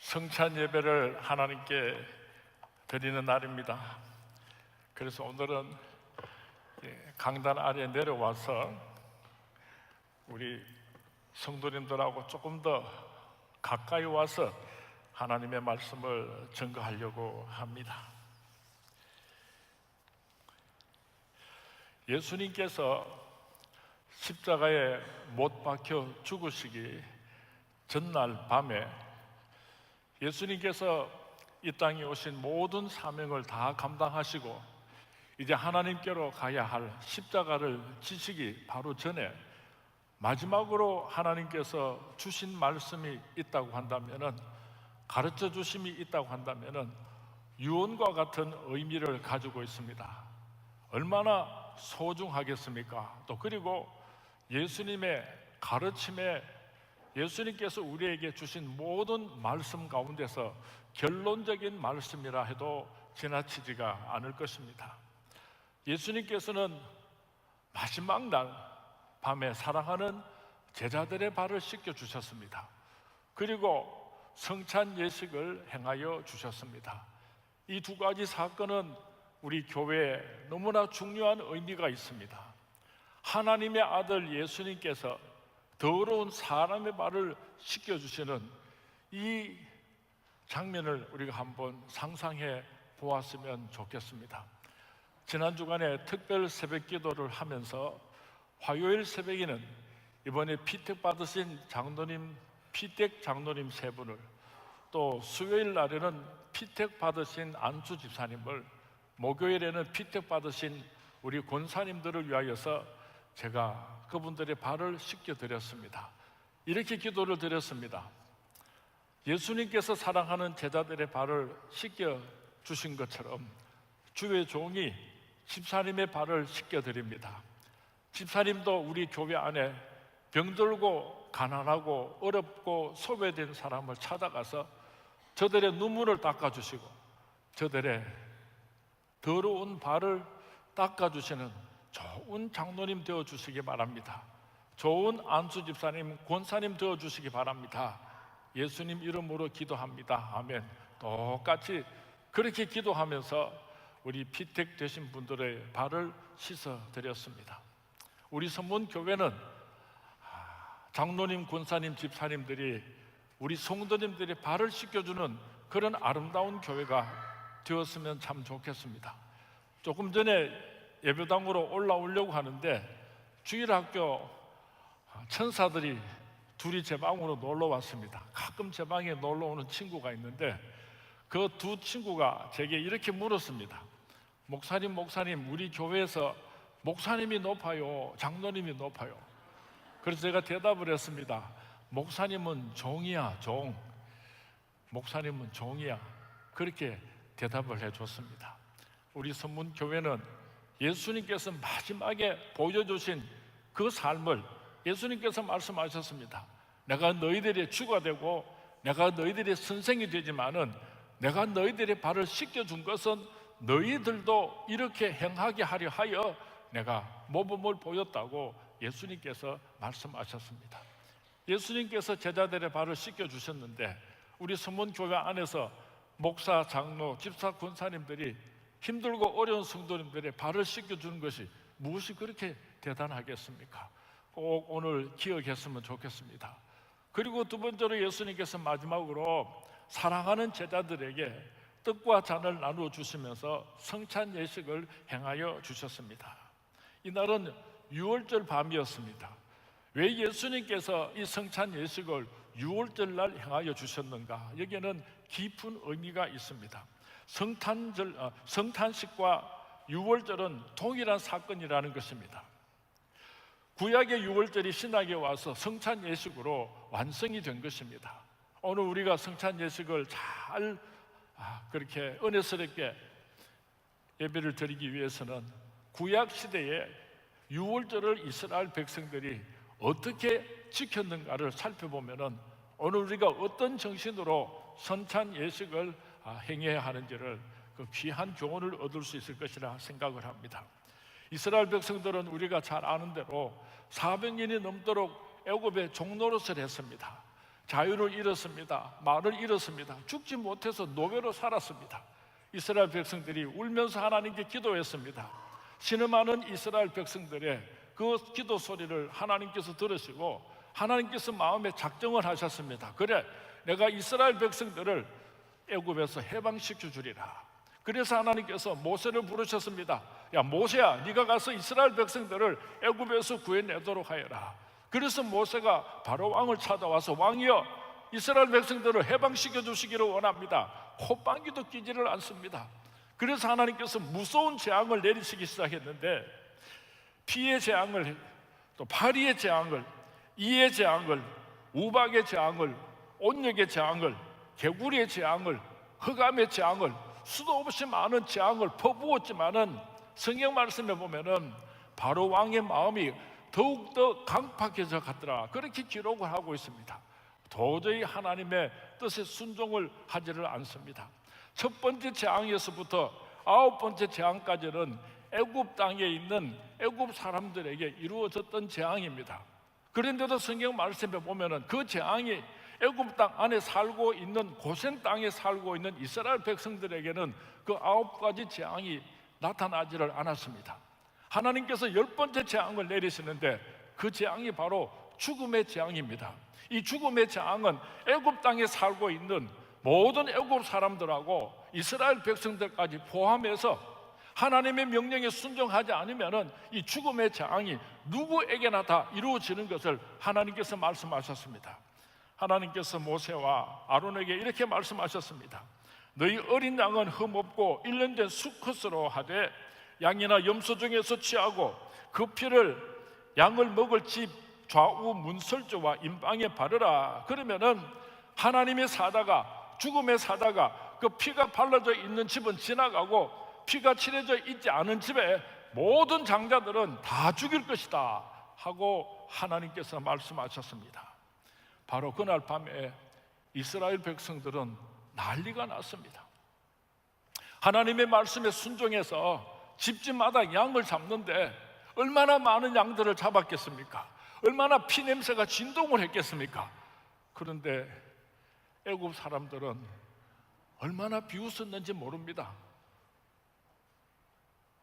성찬 예배를 하나님께 드리는 날입니다. 그래서 오늘은 강단 아래에 내려와서 우리 성도님들하고 조금 더 가까이 와서 하나님의 말씀을 증거하려고 합니다. 예수님께서 십자가에 못 박혀 죽으시기 전날 밤에 예수님께서 이 땅에 오신 모든 사명을 다 감당하시고 이제 하나님께로 가야 할 십자가를 지시기 바로 전에 마지막으로 하나님께서 주신 말씀이 있다고 한다면은, 가르쳐 주심이 있다고 한다면은 유언과 같은 의미를 가지고 있습니다. 얼마나 소중하겠습니까? 또 그리고 예수님의 가르침에 예수님께서 우리에게 주신 모든 말씀 가운데서 결론적인 말씀이라 해도 지나치지가 않을 것입니다. 예수님께서는 마지막 날 밤에 사랑하는 제자들의 발을 씻겨 주셨습니다. 그리고 성찬 예식을 행하여 주셨습니다. 이 두 가지 사건은 우리 교회에 너무나 중요한 의미가 있습니다. 하나님의 아들 예수님께서 더러운 사람의 발을 씻겨주시는 이 장면을 우리가 한번 상상해 보았으면 좋겠습니다. 지난 주간에 특별 새벽 기도를 하면서 화요일 새벽에는 이번에 피택 받으신 장로님, 피택 장로님 세 분을, 또 수요일 날에는 피택 받으신 안수 집사님을, 목요일에는 피택 받으신 우리 권사님들을 위하여서 제가 그분들의 발을 씻겨 드렸습니다. 이렇게 기도를 드렸습니다. 예수님께서 사랑하는 제자들의 발을 씻겨 주신 것처럼 주의 종이 집사님의 발을 씻겨 드립니다. 집사님도 우리 교회 안에 병들고 가난하고 어렵고 소외된 사람을 찾아가서 저들의 눈물을 닦아주시고 저들의 더러운 발을 닦아주시는 좋은 장로님 되어주시기 바랍니다. 좋은 안수 집사님, 권사님 되어주시기 바랍니다. 예수님 이름으로 기도합니다. 아멘. 똑같이 그렇게 기도하면서 우리 피택 되신 분들의 발을 씻어 드렸습니다. 우리 선문교회는 장로님, 권사님, 집사님들이 우리 성도님들의 발을 씻겨주는 그런 아름다운 교회가 되었으면 참 좋겠습니다. 조금 전에 예배당으로 올라오려고 하는데 주일학교 천사들이 둘이 제 방으로 놀러 왔습니다. 가끔 제 방에 놀러 오는 친구가 있는데 그 두 친구가 제게 이렇게 물었습니다. 목사님, 우리 교회에서 목사님이 높아요, 장로님이 높아요? 그래서 제가 대답을 했습니다. 목사님은 종이야, 종. 목사님은 종이야. 그렇게 대답을 해줬습니다. 우리 선문교회는 예수님께서 마지막에 보여주신 그 삶을 예수님께서 말씀하셨습니다. 내가 너희들의 주가 되고 내가 너희들의 선생이 되지만은 내가 너희들의 발을 씻겨준 것은 너희들도 이렇게 행하게 하려 하여 내가 모범을 보였다고 예수님께서 말씀하셨습니다. 예수님께서 제자들의 발을 씻겨주셨는데 우리 선문교회 안에서 목사, 장로, 집사, 권사님들이 힘들고 어려운 성도님들의 발을 씻겨주는 것이 무엇이 그렇게 대단하겠습니까? 꼭 오늘 기억했으면 좋겠습니다. 그리고 두 번째로 예수님께서 마지막으로 사랑하는 제자들에게 떡과 잔을 나누어 주시면서 성찬 예식을 행하여 주셨습니다. 이날은 유월절 밤이었습니다. 왜 예수님께서 이 성찬 예식을 유월절 날 행하여 주셨는가? 여기에는 깊은 의미가 있습니다. 성탄식과 유월절은 동일한 사건이라는 것입니다. 구약의 유월절이 신약에 와서 성찬 예식으로 완성이 된 것입니다. 오늘 우리가 성찬 예식을 잘 그렇게 은혜스럽게 예배를 드리기 위해서는 구약 시대에 유월절을 이스라엘 백성들이 어떻게 지켰는가를 살펴보면은 오늘 우리가 어떤 정신으로 성찬 예식을 행해야 하는지를 그 귀한 교훈을 얻을 수 있을 것이라 생각을 합니다. 이스라엘 백성들은 우리가 잘 아는 대로 400년이 넘도록 애굽의 종노릇을 했습니다. 자유를 잃었습니다. 말을 잃었습니다. 죽지 못해서 노예로 살았습니다. 이스라엘 백성들이 울면서 하나님께 기도했습니다. 신음하는 이스라엘 백성들의 그 기도 소리를 하나님께서 들으시고 하나님께서 마음에 작정을 하셨습니다. 그래, 내가 이스라엘 백성들을 애굽에서 해방시켜 주리라. 그래서 하나님께서 모세를 부르셨습니다. 야, 모세야, 네가 가서 이스라엘 백성들을 애굽에서 구해내도록 하여라. 그래서 모세가 바로 왕을 찾아와서, 왕이여, 이스라엘 백성들을 해방시켜 주시기를 원합니다. 콧방귀도 끼지를 않습니다. 그래서 하나님께서 무서운 재앙을 내리시기 시작했는데, 피의 재앙을, 또 파리의 재앙을, 이의 재앙을, 우박의 재앙을, 온역의 재앙을, 개구리의 재앙을, 흑암의 재앙을, 수도 없이 많은 재앙을 퍼부었지만은 성경 말씀에 보면은 바로 왕의 마음이 더욱더 강팍해져 갔더라, 그렇게 기록을 하고 있습니다. 도저히 하나님의 뜻에 순종을 하지를 않습니다. 첫 번째 재앙에서부터 9번째 재앙까지는 애굽 땅에 있는 애굽 사람들에게 이루어졌던 재앙입니다. 그런데도 성경 말씀에 보면은 그 재앙이 애굽 땅 안에 살고 있는 고센 땅에 살고 있는 이스라엘 백성들에게는 그 9가지 재앙이 나타나지를 않았습니다. 하나님께서 10번째 재앙을 내리시는데 그 재앙이 바로 죽음의 재앙입니다. 이 죽음의 재앙은 애굽 땅에 살고 있는 모든 애굽 사람들하고 이스라엘 백성들까지 포함해서 하나님의 명령에 순종하지 않으면 이 죽음의 재앙이 누구에게나 다 이루어지는 것을 하나님께서 말씀하셨습니다. 하나님께서 모세와 아론에게 이렇게 말씀하셨습니다. 너희 어린 양은 흠없고 1년 된 수컷으로 하되 양이나 염소 중에서 취하고 그 피를 양을 먹을 집 좌우 문설주와 임방에 바르라. 그러면은 하나님의 사자가, 죽음의 사자가 그 피가 발라져 있는 집은 지나가고 피가 칠해져 있지 않은 집에 모든 장자들은 다 죽일 것이다 하고 하나님께서 말씀하셨습니다. 바로 그날 밤에 이스라엘 백성들은 난리가 났습니다. 하나님의 말씀에 순종해서 집집마다 양을 잡는데 얼마나 많은 양들을 잡았겠습니까? 얼마나 피냄새가 진동을 했겠습니까? 그런데 애굽 사람들은 얼마나 비웃었는지 모릅니다.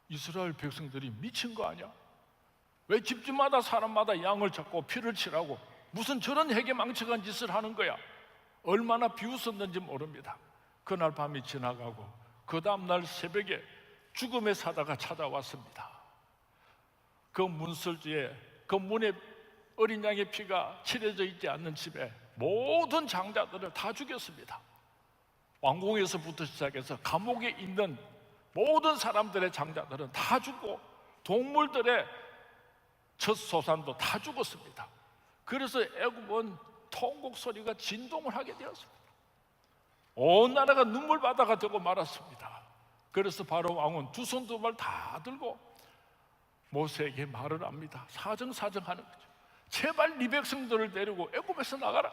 이스라엘 백성들이 미친 거 아니야? 왜 집집마다 사람마다 양을 잡고 피를 칠하고 무슨 저런 해괴망측한 짓을 하는 거야? 얼마나 비웃었는지 모릅니다. 그날 밤이 지나가고 그 다음날 새벽에 죽음의 사자가 찾아왔습니다. 그 문설주에, 그 문에 어린 양의 피가 칠해져 있지 않는 집에 모든 장자들을 다 죽였습니다. 왕궁에서부터 시작해서 감옥에 있는 모든 사람들의 장자들은 다 죽고 동물들의 첫 소산도 다 죽었습니다. 그래서 애굽은 통곡 소리가 진동을 하게 되었습니다. 온 나라가 눈물바다가 되고 말았습니다. 그래서 바로 왕은 두 손 두 발 다 들고 모세에게 말을 합니다. 사정사정하는 거죠. 제발 네 백성들을 데리고 애굽에서 나가라.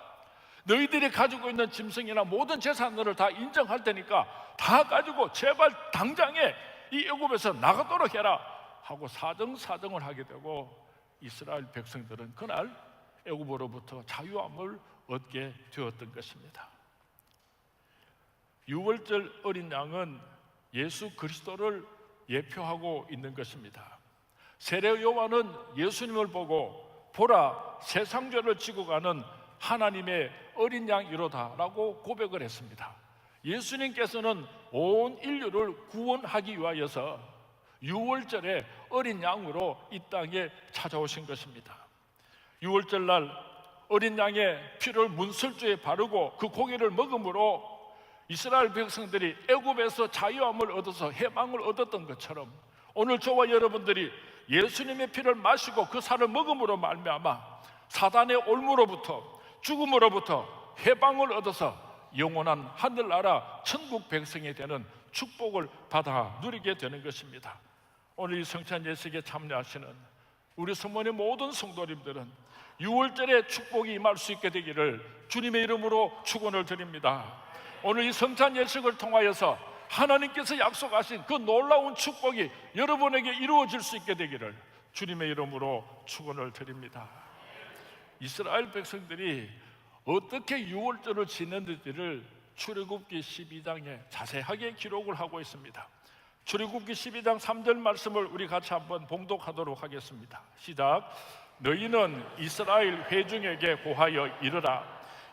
너희들이 가지고 있는 짐승이나 모든 재산들을 다 인정할 테니까 다 가지고 제발 당장에 이 애굽에서 나가도록 해라 하고 사정사정을 하게 되고 이스라엘 백성들은 그날 애굽으로부터 자유함을 얻게 되었던 것입니다. 유월절 어린 양은 예수 그리스도를 예표하고 있는 것입니다. 세례 요한은 예수님을 보고 보라, 세상 죄를 지고 가는 하나님의 어린 양이로다라고 고백을 했습니다. 예수님께서는 온 인류를 구원하기 위하여서 유월절에 어린 양으로 이 땅에 찾아오신 것입니다. 유월절 날 어린 양의 피를 문설주에 바르고 그 고기를 먹음으로 이스라엘 백성들이 애굽에서 자유함을 얻어서 해방을 얻었던 것처럼 오늘 저와 여러분들이 예수님의 피를 마시고 그 살을 먹음으로 말미암아 사단의 올무로부터 죽음으로부터 해방을 얻어서 영원한 하늘나라 천국 백성이 되는 축복을 받아 누리게 되는 것입니다. 오늘 이 성찬 예식에 참여하시는 우리 성모의 모든 성도님들은 유월절에 축복이 임할 수 있게 되기를 주님의 이름으로 축원을 드립니다. 오늘 이 성찬 예식을 통하여서 하나님께서 약속하신 그 놀라운 축복이 여러분에게 이루어질 수 있게 되기를 주님의 이름으로 축원을 드립니다. 이스라엘 백성들이 어떻게 유월절을 지냈는지를 출애굽기 12장에 자세하게 기록을 하고 있습니다. 출애굽기 12장 3절 말씀을 우리 같이 한번 봉독하도록 하겠습니다. 시작. 너희는 이스라엘 회중에게 고하여 이르라.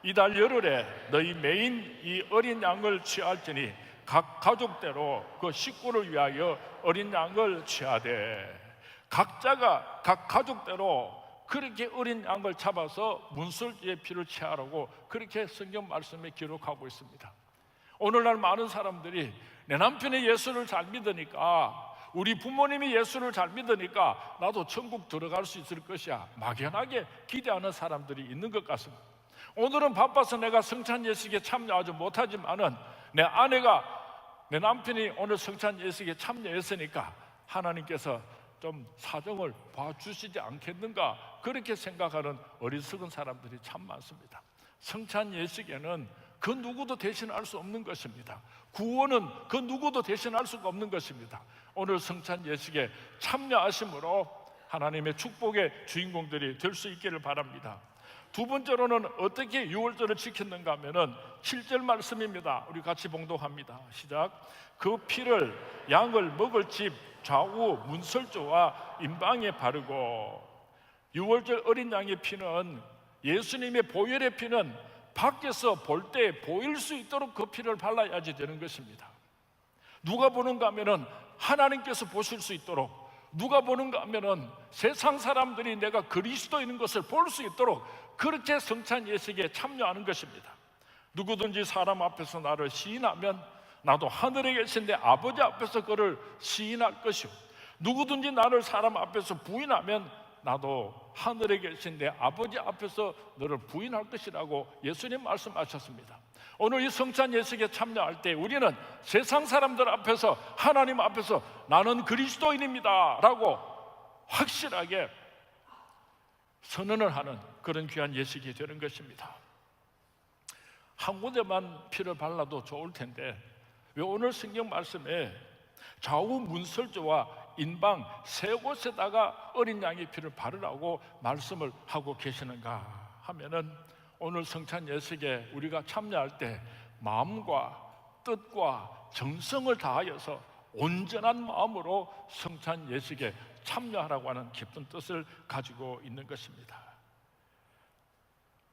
이달 열흘에 너희 매인 이 어린 양을 취할지니 각 가족대로 그 식구를 위하여 어린 양을 취하되, 각자가 각 가족대로 그렇게 어린 양을 잡아서 문설주의 피를 취하라고 그렇게 성경 말씀에 기록하고 있습니다. 오늘날 많은 사람들이 내 남편이 예수를 잘 믿으니까, 우리 부모님이 예수를 잘 믿으니까 나도 천국 들어갈 수 있을 것이야, 막연하게 기대하는 사람들이 있는 것 같습니다. 오늘은 바빠서 내가 성찬 예식에 참여하지 못하지만은 내 아내가, 내 남편이 오늘 성찬 예식에 참여했으니까 하나님께서 좀 사정을 봐주시지 않겠는가, 그렇게 생각하는 어리석은 사람들이 참 많습니다. 성찬 예식에는 그 누구도 대신할 수 없는 것입니다. 구원은 그 누구도 대신할 수가 없는 것입니다. 오늘 성찬 예식에 참여하심으로 하나님의 축복의 주인공들이 될 수 있기를 바랍니다. 두 번째로는 어떻게 유월절을 지켰는가 하면은 7절 말씀입니다. 우리 같이 봉독합니다. 시작. 그 피를 양을 먹을 집 좌우 문설주와 임방에 바르고, 유월절 어린 양의 피는, 예수님의 보혈의 피는 밖에서 볼 때 보일 수 있도록 그 피를 발라야지 되는 것입니다. 누가 보는가 하면은 하나님께서 보실 수 있도록, 누가 보는가 하면은 세상 사람들이 내가 그리스도인인 것을 볼 수 있도록 그렇게 성찬 예식에 참여하는 것입니다. 누구든지 사람 앞에서 나를 시인하면 나도 하늘에 계신 내 아버지 앞에서 그를 시인할 것이요, 누구든지 나를 사람 앞에서 부인하면 나도 하늘에 계신 내 아버지 앞에서 너를 부인할 것이라고 예수님 말씀하셨습니다. 오늘 이 성찬 예식에 참여할 때 우리는 세상 사람들 앞에서, 하나님 앞에서 나는 그리스도인입니다 라고 확실하게 선언을 하는 그런 귀한 예식이 되는 것입니다. 한 군데만 피를 발라도 좋을 텐데 왜 오늘 성경 말씀에 좌우 문설주와 인방 세 곳에다가 어린 양의 피를 바르라고 말씀을 하고 계시는가 하면은, 오늘 성찬 예식에 우리가 참여할 때 마음과 뜻과 정성을 다하여서 온전한 마음으로 성찬 예식에 참여하라고 하는 깊은 뜻을 가지고 있는 것입니다.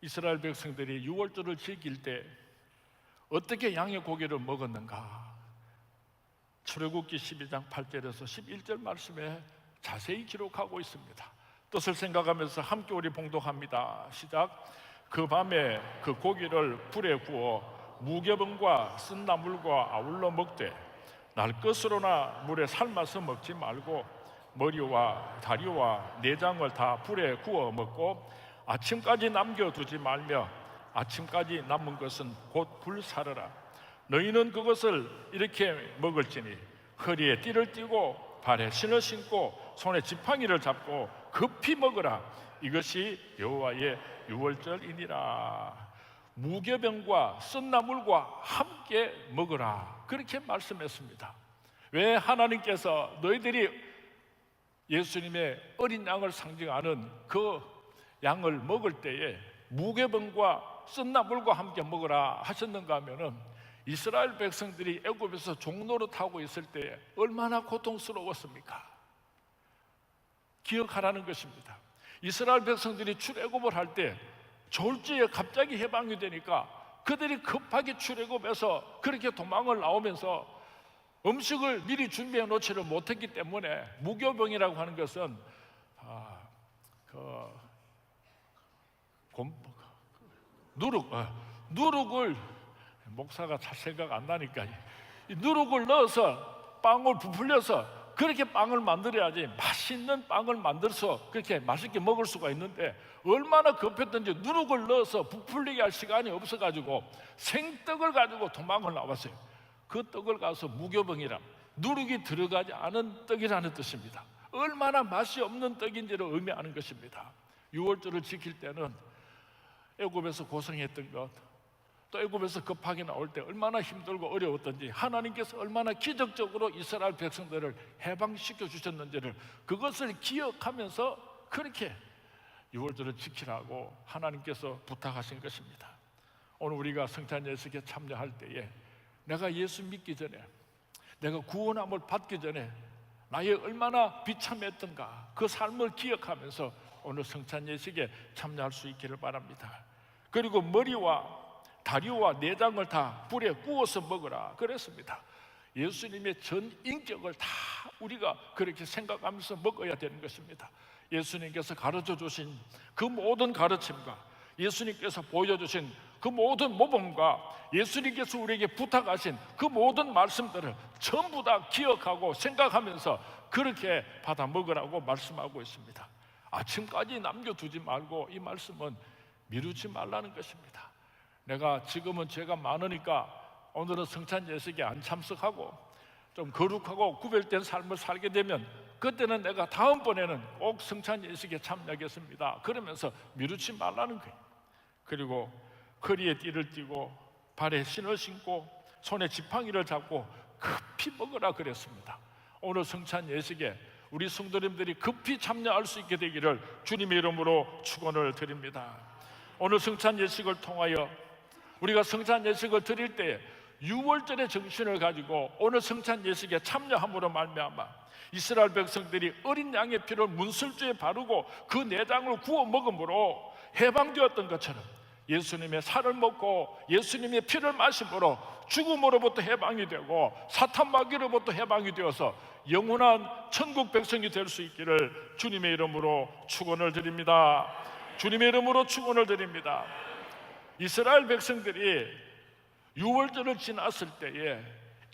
이스라엘 백성들이 유월절을 지킬 때 어떻게 양의 고기를 먹었는가, 출애굽기 12장 8절에서 11절 말씀에 자세히 기록하고 있습니다. 뜻을 생각하면서 함께 우리 봉독합니다. 시작. 그 밤에 그 고기를 불에 구워 무교병과 쓴 나물과 아울러 먹되, 날 것으로나 물에 삶아서 먹지 말고 머리와 다리와 내장을 다 불에 구워 먹고 아침까지 남겨두지 말며 아침까지 남은 것은 곧 불사르라. 너희는 그것을 이렇게 먹을지니 허리에 띠를 띠고 발에 신을 신고 손에 지팡이를 잡고 급히 먹으라. 이것이 여호와의 유월절이니라. 무교병과 쓴나물과 함께 먹으라, 그렇게 말씀했습니다. 왜 하나님께서 너희들이 예수님의 어린 양을 상징하는 그 양을 먹을 때에 무교병과 쓴나물과 함께 먹으라 하셨는가 하면은, 이스라엘 백성들이 애굽에서 종노릇하고 있을 때 얼마나 고통스러웠습니까? 기억하라는 것입니다. 이스라엘 백성들이 출애굽을 할 때 졸지에 갑자기 해방이 되니까 그들이 급하게 출애굽해서 그렇게 도망을 나오면서 음식을 미리 준비해 놓지를 못했기 때문에, 무교병이라고 하는 것은 누룩을, 목사가 잘 생각 안 나니까, 이 누룩을 넣어서 빵을 부풀려서 그렇게 빵을 만들어야지 맛있는 빵을 만들어서 그렇게 맛있게 먹을 수가 있는데, 얼마나 급했던지 누룩을 넣어서 부풀리게 할 시간이 없어가지고 생떡을 가지고 도망을 나왔어요. 그 떡을 가서 무교병이라, 누룩이 들어가지 않은 떡이라는 뜻입니다. 얼마나 맛이 없는 떡인지를 의미하는 것입니다. 유월절을 지킬 때는 애굽에서 고생했던 것, 또 애굽에서 급하게 나올 때 얼마나 힘들고 어려웠던지, 하나님께서 얼마나 기적적으로 이스라엘 백성들을 해방시켜 주셨는지를, 그것을 기억하면서 그렇게 유월절을 지키라고 하나님께서 부탁하신 것입니다. 오늘 우리가 성찬 예식에 참여할 때에 내가 예수 믿기 전에, 내가 구원함을 받기 전에 나의 얼마나 비참했던가 그 삶을 기억하면서 오늘 성찬 예식에 참여할 수 있기를 바랍니다. 그리고 머리와 다리와 내장을 다 불에 구워서 먹으라 그랬습니다. 예수님의 전 인격을 다 우리가 그렇게 생각하면서 먹어야 되는 것입니다. 예수님께서 가르쳐 주신 그 모든 가르침과 예수님께서 보여주신 그 모든 모범과 예수님께서 우리에게 부탁하신 그 모든 말씀들을 전부 다 기억하고 생각하면서 그렇게 받아 먹으라고 말씀하고 있습니다. 아침까지 남겨두지 말고 이 말씀은 미루지 말라는 것입니다. 내가 지금은 죄가 많으니까 오늘은 성찬 예식에 안 참석하고 좀 거룩하고 구별된 삶을 살게 되면 그때는 내가 다음번에는 꼭 성찬 예식에 참여하겠습니다 그러면서 미루지 말라는 거예요. 그리고 허리에 띠를 띠고 발에 신을 신고 손에 지팡이를 잡고 급히 먹으라 그랬습니다. 오늘 성찬 예식에 우리 성도님들이 급히 참여할 수 있게 되기를 주님의 이름으로 축원을 드립니다. 오늘 성찬 예식을 통하여 우리가 성찬 예식을 드릴 때 유월절의 정신을 가지고 오늘 성찬 예식에 참여함으로 말미암아 이스라엘 백성들이 어린 양의 피를 문설주에 바르고 그 내장을 구워 먹음으로 해방되었던 것처럼 예수님의 살을 먹고 예수님의 피를 마심으로 죽음으로부터 해방이 되고 사탄 마귀로부터 해방이 되어서 영원한 천국 백성이 될 수 있기를 주님의 이름으로 축원을 드립니다. 주님의 이름으로 축원을 드립니다. 이스라엘 백성들이 유월절을 지났을 때에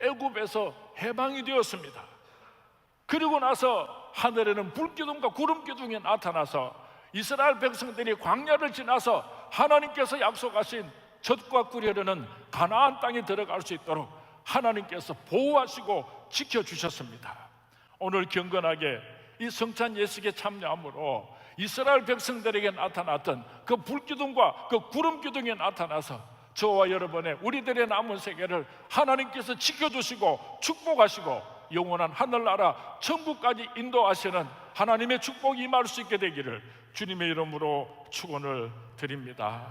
애굽에서 해방이 되었습니다. 그리고 나서 하늘에는 불기둥과 구름기둥이 나타나서 이스라엘 백성들이 광야를 지나서 하나님께서 약속하신 젖과 꿀이 흐르는 가나안 땅에 들어갈 수 있도록 하나님께서 보호하시고 지켜주셨습니다. 오늘 경건하게 이 성찬 예식에 참여함으로 이스라엘 백성들에게 나타났던 그 불기둥과 그 구름기둥이 나타나서 저와 여러분의 우리들의 남은 세계를 하나님께서 지켜주시고 축복하시고 영원한 하늘나라 천국까지 인도하시는 하나님의 축복이 임할 수 있게 되기를 주님의 이름으로 축원을 드립니다.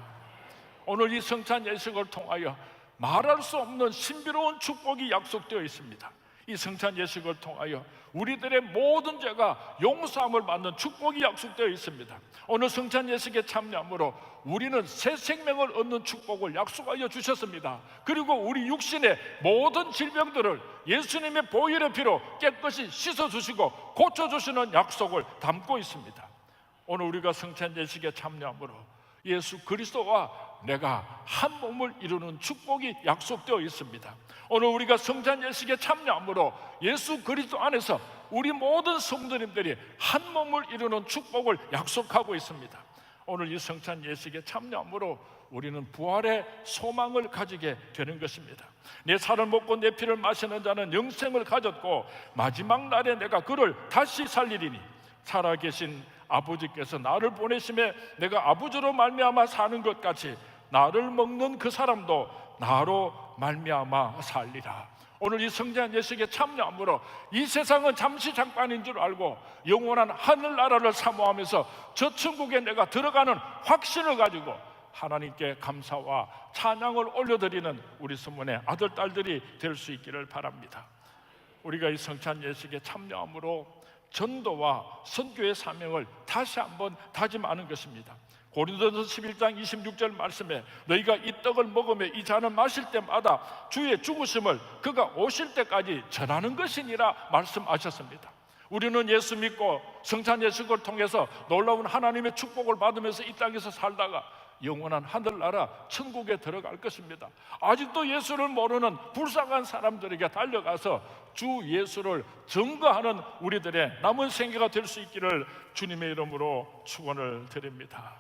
오늘 이 성찬 예식을 통하여 말할 수 없는 신비로운 축복이 약속되어 있습니다. 이 성찬 예식을 통하여 우리들의 모든 죄가 용서함을 받는 축복이 약속되어 있습니다. 오늘 성찬 예식에 참여함으로 우리는 새 생명을 얻는 축복을 약속하여 주셨습니다. 그리고 우리 육신의 모든 질병들을 예수님의 보혈의 피로 깨끗이 씻어주시고 고쳐주시는 약속을 담고 있습니다. 오늘 우리가 성찬 예식에 참여함으로 예수 그리스도와 내가 한 몸을 이루는 축복이 약속되어 있습니다. 오늘 우리가 성찬 예식에 참여함으로 예수 그리스도 안에서 우리 모든 성도님들이 한 몸을 이루는 축복을 약속하고 있습니다. 오늘 이 성찬 예식에 참여함으로 우리는 부활의 소망을 가지게 되는 것입니다. 내 살을 먹고 내 피를 마시는 자는 영생을 가졌고 마지막 날에 내가 그를 다시 살리리니 살아계신 아버지께서 나를 보내심에 내가 아버지로 말미암아 사는 것 같이 나를 먹는 그 사람도 나로 말미암아 살리라. 오늘 이 성찬 예식에 참여함으로 이 세상은 잠시 잠깐인 줄 알고 영원한 하늘나라를 사모하면서 저 천국에 내가 들어가는 확신을 가지고 하나님께 감사와 찬양을 올려드리는 우리 성문의 아들, 딸들이 될 수 있기를 바랍니다. 우리가 이 성찬 예식에 참여함으로 전도와 선교의 사명을 다시 한번 다짐하는 것입니다. 고린도전서 11장 26절 말씀에 너희가 이 떡을 먹으며 이 잔을 마실 때마다 주의 죽으심을 그가 오실 때까지 전하는 것이니라 말씀하셨습니다. 우리는 예수 믿고 성찬 예식을 통해서 놀라운 하나님의 축복을 받으면서 이 땅에서 살다가 영원한 하늘나라 천국에 들어갈 것입니다. 아직도 예수를 모르는 불쌍한 사람들에게 달려가서 주 예수를 증거하는 우리들의 남은 생애가 될 수 있기를 주님의 이름으로 축원을 드립니다.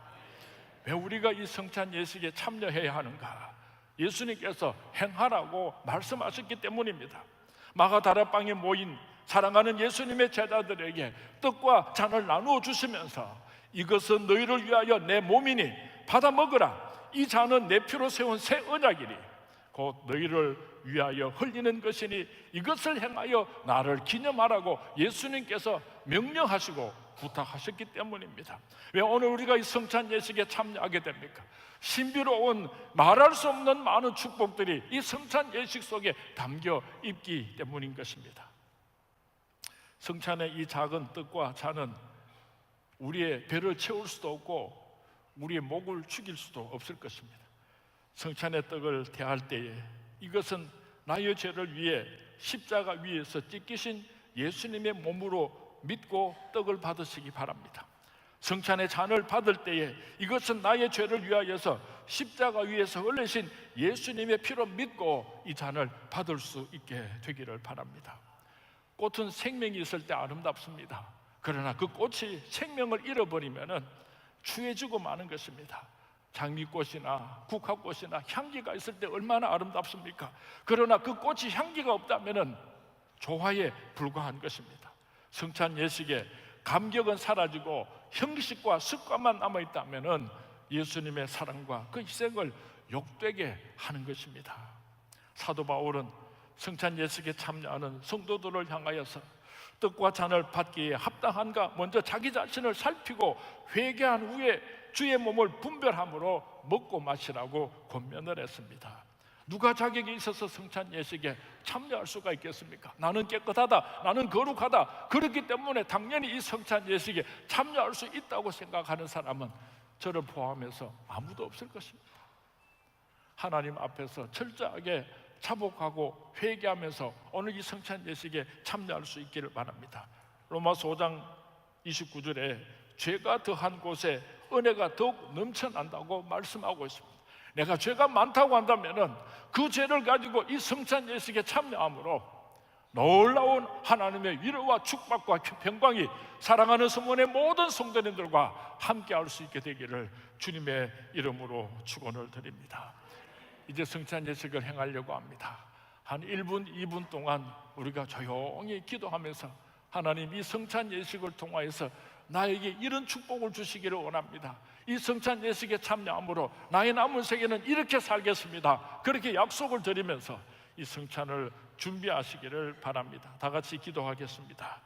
왜 우리가 이 성찬 예식에 참여해야 하는가? 예수님께서 행하라고 말씀하셨기 때문입니다. 마가다락방에 모인 사랑하는 예수님의 제자들에게 떡과 잔을 나누어 주시면서 이것은 너희를 위하여 내 몸이니 받아 먹으라. 이 잔은 내 피로 세운 새 언약이니 곧 너희를 위하여 흘리는 것이니 이것을 행하여 나를 기념하라고 예수님께서 명령하시고 부탁하셨기 때문입니다. 왜 오늘 우리가 이 성찬 예식에 참여하게 됩니까? 신비로운 말할 수 없는 많은 축복들이 이 성찬 예식 속에 담겨 있기 때문인 것입니다. 성찬의 이 작은 떡과 잔은 우리의 배를 채울 수도 없고 우리의 목을 축일 수도 없을 것입니다. 성찬의 떡을 대할 때에 이것은 나의 죄를 위해 십자가 위에서 찢기신 예수님의 몸으로 믿고 떡을 받으시기 바랍니다. 성찬의 잔을 받을 때에 이것은 나의 죄를 위하여서 십자가 위에서 흘리신 예수님의 피로 믿고 이 잔을 받을 수 있게 되기를 바랍니다. 꽃은 생명이 있을 때 아름답습니다. 그러나 그 꽃이 생명을 잃어버리면 추해지고 마는 것입니다. 장미꽃이나 국화꽃이나 향기가 있을 때 얼마나 아름답습니까? 그러나 그 꽃이 향기가 없다면 조화에 불과한 것입니다. 성찬 예식에 감격은 사라지고 형식과 습관만 남아있다면 예수님의 사랑과 그 희생을 욕되게 하는 것입니다. 사도 바울은 성찬 예식에 참여하는 성도들을 향하여서 떡과 잔을 받기에 합당한가 먼저 자기 자신을 살피고 회개한 후에 주의 몸을 분별함으로 먹고 마시라고 권면을 했습니다. 누가 자격이 있어서 성찬 예식에 참여할 수가 있겠습니까? 나는 깨끗하다, 나는 거룩하다, 그렇기 때문에 당연히 이 성찬 예식에 참여할 수 있다고 생각하는 사람은 저를 포함해서 아무도 없을 것입니다. 하나님 앞에서 철저하게 자복하고 회개하면서 오늘 이 성찬 예식에 참여할 수 있기를 바랍니다. 로마서 5장 29절에 죄가 더한 곳에 은혜가 더욱 넘쳐난다고 말씀하고 있습니다. 내가 죄가 많다고 한다면 그 죄를 가지고 이 성찬 예식에 참여함으로 놀라운 하나님의 위로와 축복과 평강이 사랑하는 성원의 모든 성도님들과 함께 할 수 있게 되기를 주님의 이름으로 축원을 드립니다. 이제 성찬 예식을 행하려고 합니다. 한 1분, 2분 동안 우리가 조용히 기도하면서 하나님 이 성찬 예식을 통하여서 나에게 이런 축복을 주시기를 원합니다. 이 성찬 예식에 참여함으로 나의 남은 생에는 이렇게 살겠습니다. 그렇게 약속을 드리면서 이 성찬을 준비하시기를 바랍니다. 다 같이 기도하겠습니다.